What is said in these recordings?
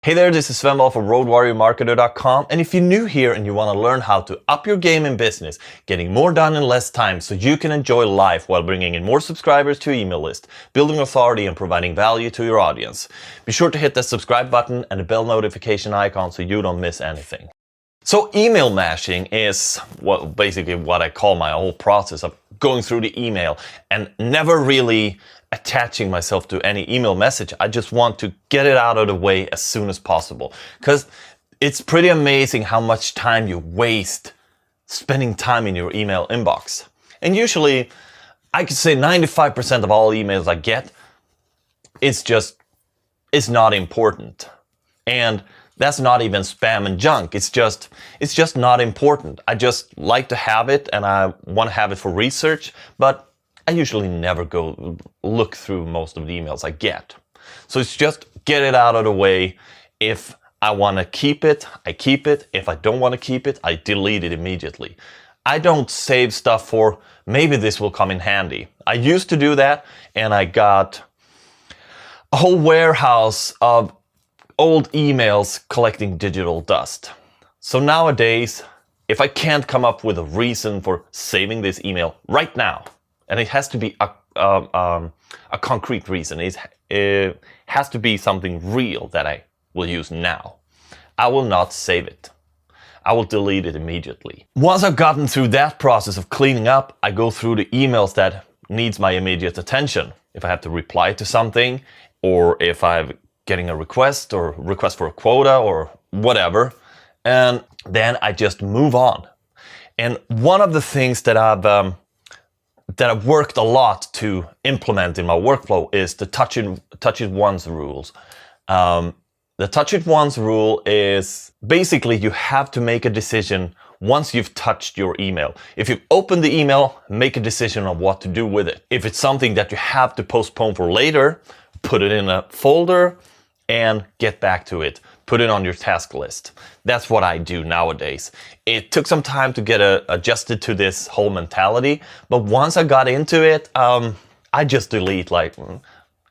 Hey there, this is Sven Wohl from RoadWarriorMarketer.com, and if you're new here and you want to learn how to up your game in business, getting more done in less time so you can enjoy life while bringing in more subscribers to your email list, building authority and providing value to your audience, be sure to hit that subscribe button and the bell notification icon so you don't miss anything. So email mashing is basically what I call my whole process of going through the email and never really attaching myself to any email message. I just want to get it out of the way as soon as possible, because it's pretty amazing how much time you waste spending time in your email inbox. And usually I could say 95% of all emails I get, it's not important. And that's not even spam and junk. It's just not important. I just like to have it and I want to have it for research, but I usually never go look through most of the emails I get. So it's just get it out of the way. If I want to keep it, I keep it. If I don't want to keep it, I delete it immediately. I don't save stuff for maybe this will come in handy. I used to do that and I got a whole warehouse of old emails collecting digital dust. So nowadays, if I can't come up with a reason for saving this email right now, and it has to be a concrete reason, it has to be something real that I will use now, I will not save it. I will delete it immediately. Once I've gotten through that process of cleaning up, I go through the emails that needs my immediate attention. If I have to reply to something, or if I'm getting a request or request for a quota or whatever, and then I just move on. And one of the things that I've worked a lot to implement in my workflow is the touch it once rules. The touch it once rule is basically you have to make a decision once you've touched your email. If you've opened the email, make a decision on what to do with it. If it's something that you have to postpone for later, put it in a folder and get back to it. Put it on your task list. That's what I do nowadays. It took some time to get adjusted to this whole mentality, but once I got into it, I just delete, like,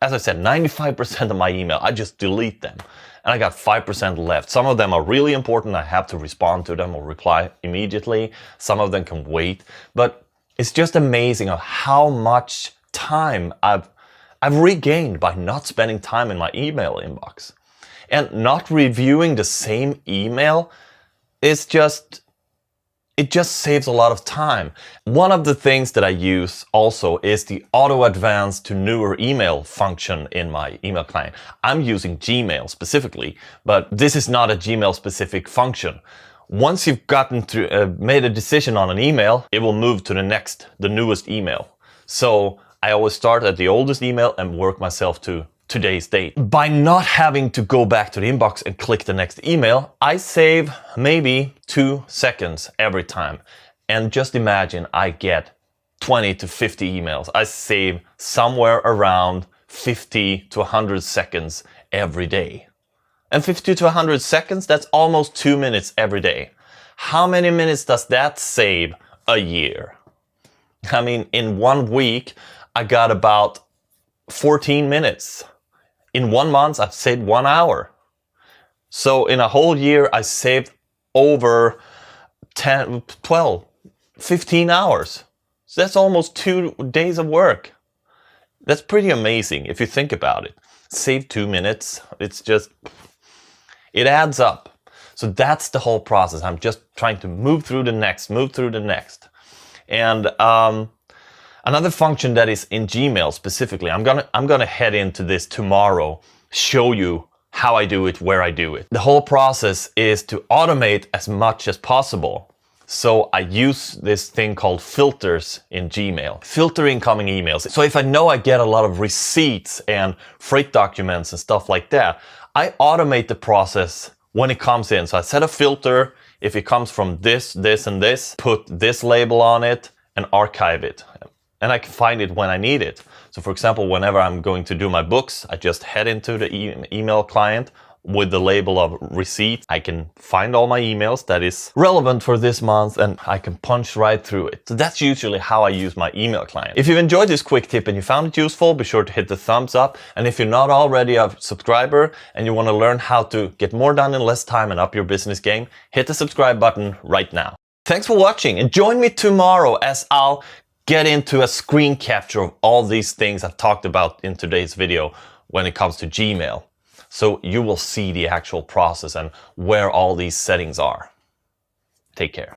as I said, 95% of my email, I just delete them. And I got 5% left. Some of them are really important. I have to respond to them or reply immediately. Some of them can wait. But it's just amazing of how much time I've regained by not spending time in my email inbox. And not reviewing the same email it just saves a lot of time. One of the things that I use also is the auto advance to newer email function in my email client. I'm using Gmail specifically, but this is not a Gmail specific function. Once you've gotten through, made a decision on an email, it will move to the newest email. So I always start at the oldest email and work myself to today's date. By not having to go back to the inbox and click the next email, I save maybe 2 seconds every time. And just imagine I get 20 to 50 emails. I save somewhere around 50 to 100 seconds every day. And 50 to 100 seconds, that's almost 2 minutes every day. How many minutes does that save a year? I mean, in 1 week, I got about 14 minutes. In 1 month, I've saved 1 hour. So in a whole year, I saved over 10, 12, 15 hours. So that's almost 2 days of work. That's pretty amazing if you think about it. Save 2 minutes. It adds up. So that's the whole process. I'm just trying to move through the next. And another function that is in Gmail specifically, I'm gonna head into this tomorrow, show you how I do it, where I do it. The whole process is to automate as much as possible. So I use this thing called filters in Gmail. Filter incoming emails. So if I know I get a lot of receipts and freight documents and stuff like that, I automate the process when it comes in. So I set a filter. If it comes from this, this, and this, put this label on it and archive it. And I can find it when I need it. So for example, whenever I'm going to do my books, I just head into the email client, with the label of receipt. I can find all my emails that is relevant for this month and I can punch right through it. So that's usually how I use my email client. If you've enjoyed this quick tip and you found it useful, be sure to hit the thumbs up. And if you're not already a subscriber and you want to learn how to get more done in less time and up your business game, hit the subscribe button right now. Thanks for watching, and join me tomorrow as I'll get into a screen capture of all these things I've talked about in today's video when it comes to Gmail. So you will see the actual process and where all these settings are. Take care.